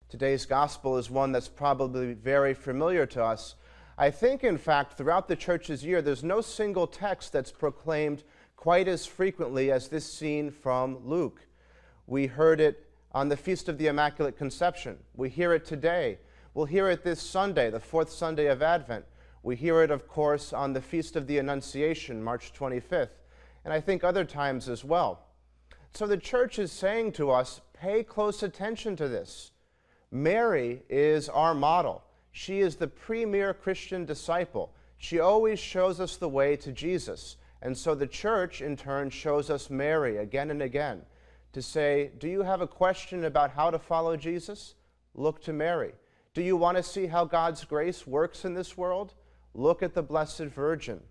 Today's gospel is one that's probably very familiar to us. I think, in fact, throughout the church's year, there's no single text that's proclaimed quite as frequently as this scene from Luke. We heard it on the Feast of the Immaculate Conception. We hear it today. We'll hear it this Sunday, the fourth Sunday of Advent. We hear it, of course, on the Feast of the Annunciation, March 25th, and I think other times as well. So the church is saying to us, pay close attention to this. Mary is our model. She is the premier Christian disciple. She always shows us the way to Jesus. And so the church, in turn, shows us Mary again and again to say, do you have a question about how to follow Jesus? Look to Mary. Do you want to see how God's grace works in this world? Look at the Blessed Virgin.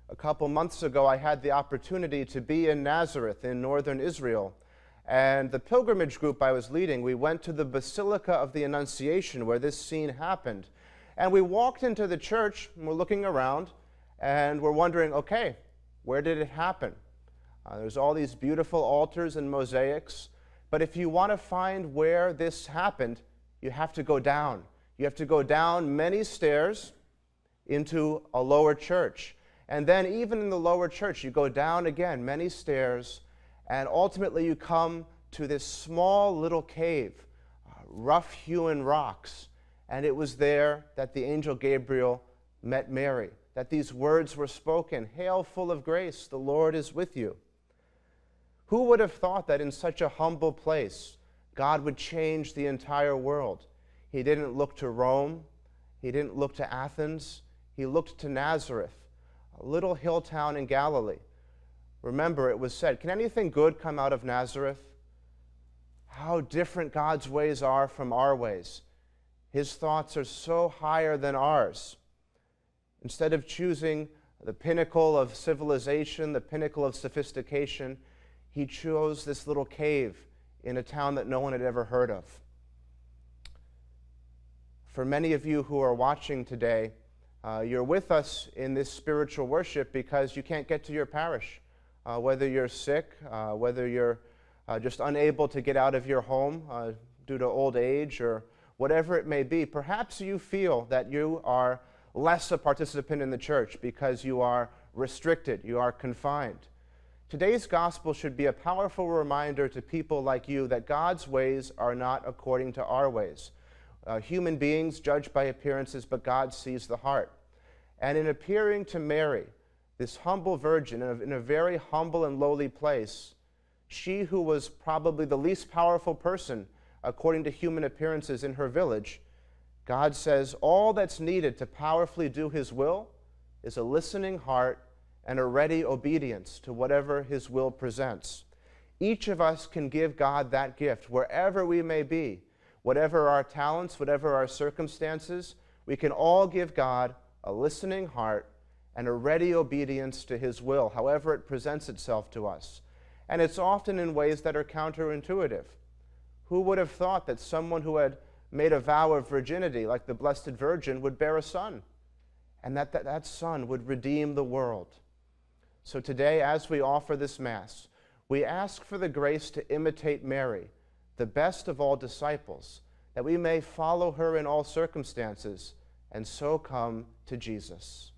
A couple months ago, I had the opportunity to be in Nazareth in northern Israel. And the pilgrimage group I was leading, we went to the Basilica of the Annunciation where this scene happened. And we walked into the church, and we're looking around, and we're wondering, okay, where did it happen? There's all these beautiful altars and mosaics, but if you want to find where this happened, you have to go down. You have to go down many stairs into a lower church. And then even in the lower church, you go down again many stairs, and ultimately you come to this small little cave, rough-hewn rocks. And it was there that the angel Gabriel met Mary, that these words were spoken, "Hail, full of grace, the Lord is with you." Who would have thought that in such a humble place, God would change the entire world? He didn't look to Rome. He didn't look to Athens. He looked to Nazareth, a little hill town in Galilee. Remember, it was said, can anything good come out of Nazareth? How different God's ways are from our ways. His thoughts are so higher than ours. Instead of choosing the pinnacle of civilization, the pinnacle of sophistication, he chose this little cave in a town that no one had ever heard of. For many of you who are watching today, you're with us in this spiritual worship because you can't get to your parish. Whether you're sick, whether you're just unable to get out of your home due to old age or whatever it may be, perhaps you feel that you are less a participant in the church because you are restricted, you are confined. Today's gospel should be a powerful reminder to people like you that God's ways are not according to our ways. Human beings judge by appearances, but God sees the heart. And in appearing to Mary, this humble virgin in a very humble and lowly place, she who was probably the least powerful person according to human appearances in her village, God says all that's needed to powerfully do his will is a listening heart and a ready obedience to whatever his will presents. Each of us can give God that gift wherever we may be. Whatever our talents, whatever our circumstances, we can all give God a listening heart and a ready obedience to his will, however it presents itself to us. And it's often in ways that are counterintuitive. Who would have thought that someone who had made a vow of virginity, like the Blessed Virgin, would bear a son, and that son would redeem the world? So today, as we offer this Mass, we ask for the grace to imitate Mary, the best of all disciples, that we may follow her in all circumstances, and so come to Jesus.